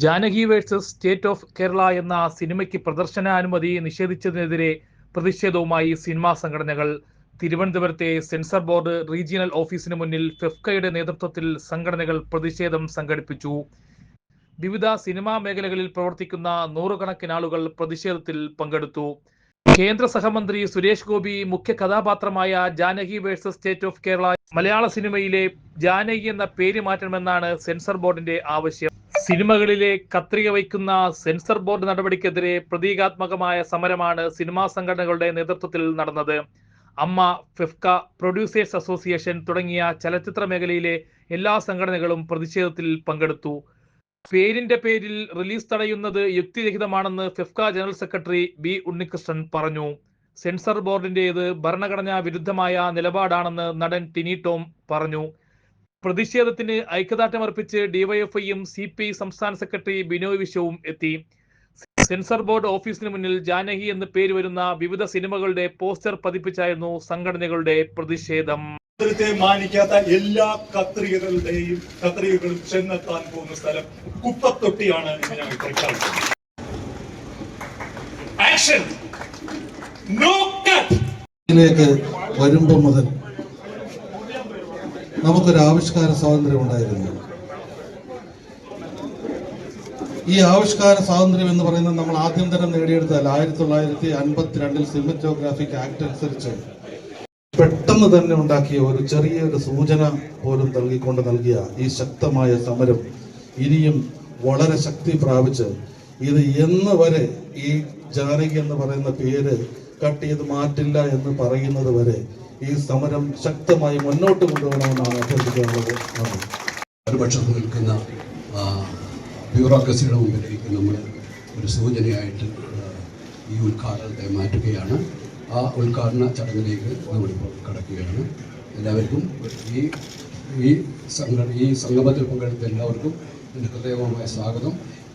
Janaki versus state of Kerala എന്ന സിനിമയ്ക്ക് പ്രദർശനാനുമതി നിഷേധിച്ചതിനെതിരെ പ്രതിഷേധവുമായി സിനിമാ സംഘടനകൾ. തിരുവനന്തപുരത്തെ സെൻസർ ബോർഡ് റീജിയണൽ ഓഫീസിന് മുന്നിൽ ഫെഫ്കയുടെ നേതൃത്വത്തിൽ സംഘടനകൾ പ്രതിഷേധം സംഘടിപ്പിച്ചു. വിവിധ സിനിമാ മേഖലകളിൽ പ്രവർത്തിക്കുന്ന നൂറുകണക്കിന് ആളുകൾ പ്രതിഷേധത്തിൽ പങ്കെടുത്തു. കേന്ദ്ര സഹമന്ത്രി സുരേഷ് ഗോപി മുഖ്യ കഥാപാത്രമായ Janaki versus state of Kerala മലയാള സിനിമയിലെ ജാനകി എന്ന പേര് മാറ്റണമെന്നാണ് സെൻസർ ബോർഡിന്റെ ആവശ്യം. സിനിമകളിലെ കത്രിക വയ്ക്കുന്ന സെൻസർ ബോർഡ് നടപടിക്കെതിരെ പ്രതീകാത്മകമായ സമരമാണ് സിനിമാ സംഘടനകളുടെ നേതൃത്വത്തിൽ നടന്നത്. അമ്മ, ഫെഫ്ക, പ്രൊഡ്യൂസേഴ്സ് അസോസിയേഷൻ തുടങ്ങിയ ചലച്ചിത്ര മേഖലയിലെ എല്ലാ സംഘടനകളും പ്രതിഷേധത്തിൽ പങ്കെടുത്തു. പേരിന്റെ പേരിൽ റിലീസ് തടയുന്നത് യുക്തിരഹിതമാണെന്ന് FEFKA general secretary B Unnikrishnan പറഞ്ഞു. സെൻസർ ബോർഡിന്റേത് ഭരണഘടനാ വിരുദ്ധമായ നിലപാടാണെന്ന് നടൻ ടിനി ടോം പറഞ്ഞു. പ്രതിഷേധത്തിന് ഐക്യദാർഢ്യമർപ്പിച്ച് ഡിവൈഎഫ്ഐയും CPI സംസ്ഥാന സെക്രട്ടറി ബിനോയ് വിശ്വവും എത്തി. സെൻസർ ബോർഡ് ഓഫീസിന് മുന്നിൽ ജാനകി എന്ന് പേര് വരുന്ന വിവിധ സിനിമകളുടെ പോസ്റ്റർ പതിപ്പിച്ചായിരുന്നു സംഘടനകളുടെ പ്രതിഷേധം. മാനിക്കാത്ത എല്ലാ കത്രികകളും ചെന്നെത്താൻ പോകുന്ന സ്ഥലം കുപ്പത്തൊട്ടിയാണ് എന്ന് ഞങ്ങൾ പ്രഖ്യാപിക്കുന്നു. ആക്ഷൻ നോ കട്ട് വരുമ്പോൾ മുതൽ നമുക്കൊരു ആവിഷ്കാര സ്വാതന്ത്ര്യം ഉണ്ടായിരുന്നു. ഈ ആവിഷ്കാര സ്വാതന്ത്ര്യം എന്ന് പറയുന്നത് നമ്മൾ ആദ്യം തന്നെ നേടിയെടുത്താൽ 1952 സിനിമറ്റോഗ്രാഫിക് ആക്ട് അനുസരിച്ച് പെട്ടെന്ന് തന്നെ ഉണ്ടാക്കിയ ഒരു ചെറിയൊരു സൂചന പോലും നൽകിയ ഈ ശക്തമായ സമരം ഇനിയും വളരെ ശക്തി പ്രാപിച്ച് ഇത് എന്ന് വരെ ഈ ജാനകി എന്ന് പറയുന്ന പേര് കട്ട് ചെയ്ത് മാറ്റില്ല എന്ന് പറയുന്നത് വരെ ഈ സമരം ശക്തമായി മുന്നോട്ട് കൊണ്ടുപോകണമെന്നാണ് അഭ്യർത്ഥിക്കാനുള്ളത്. മറുപക്ഷത്ത് നിൽക്കുന്ന ബ്യൂറോക്രസിയുടെ മുമ്പിലേക്ക് നമ്മൾ ഒരു സൂചനയായിട്ട് ഈ ഉദ്ഘാടനത്തെ മാറ്റുകയാണ്. ആ ഉദ്ഘാടന ചടങ്ങിലേക്ക് നമ്മളിപ്പോൾ കടക്കുകയാണ്. എല്ലാവർക്കും ഈ സംഗമത്തിൽ പങ്കെടുത്ത എല്ലാവർക്കും എൻ്റെ ഹൃദയമായ സ്വാഗതം.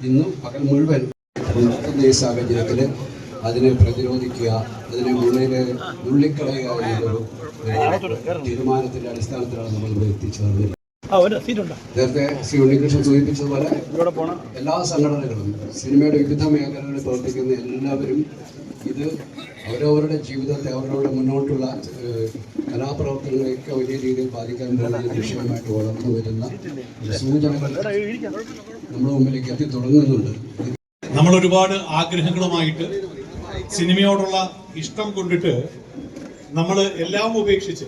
ഇന്ന് പകൽ മുഴുവൻ നടത്തുന്ന ഈ സാഹചര്യത്തിൽ അതിനെ പ്രതിരോധിക്കുക, അതിനെ നുള്ളിക്കളയുക എന്നൊരു തീരുമാനത്തിന്റെ അടിസ്ഥാനത്തിലാണ് നമ്മൾ ഇവിടെ എത്തിച്ചേർന്നത്. നേരത്തെ ശ്രീ ഉണ്ണികൃഷ്ണൻ സൂചിപ്പിച്ചതുപോലെ എല്ലാ സംഘടനകളും സിനിമയുടെ വിവിധ മേഖലകളിൽ പ്രവർത്തിക്കുന്ന എല്ലാവരും ഇത് അവരവരുടെ ജീവിതത്തെ അവരവരുടെ മുന്നോട്ടുള്ള കലാപ്രവർത്തനങ്ങളെയൊക്കെ വലിയ രീതിയിൽ ബാധിക്കാൻ പോകുന്ന വിഷയമായിട്ട് വളർന്നു വരുന്ന സൂചനകൾ നമ്മുടെ മുമ്പിലേക്ക് എത്തി തുടങ്ങുന്നുണ്ട്. നമ്മൾ ഒരുപാട് ആഗ്രഹങ്ങളുമായിട്ട് സിനിമയോടുള്ള ഇഷ്ടം കൊണ്ടിട്ട് നമ്മൾ എല്ലാം ഉപേക്ഷിച്ച്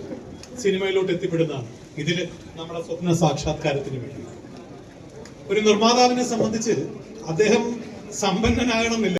സിനിമയിലോട്ട് എത്തിപ്പെടുന്നതാണ്. ഇതിൽ നമ്മുടെ സ്വപ്ന സാക്ഷാത്കാരത്തിന് വേണ്ടി ഒരു നിർമ്മാതാവിനെ സംബന്ധിച്ച് അദ്ദേഹം സമ്പന്നനാകണമെന്നില്ല.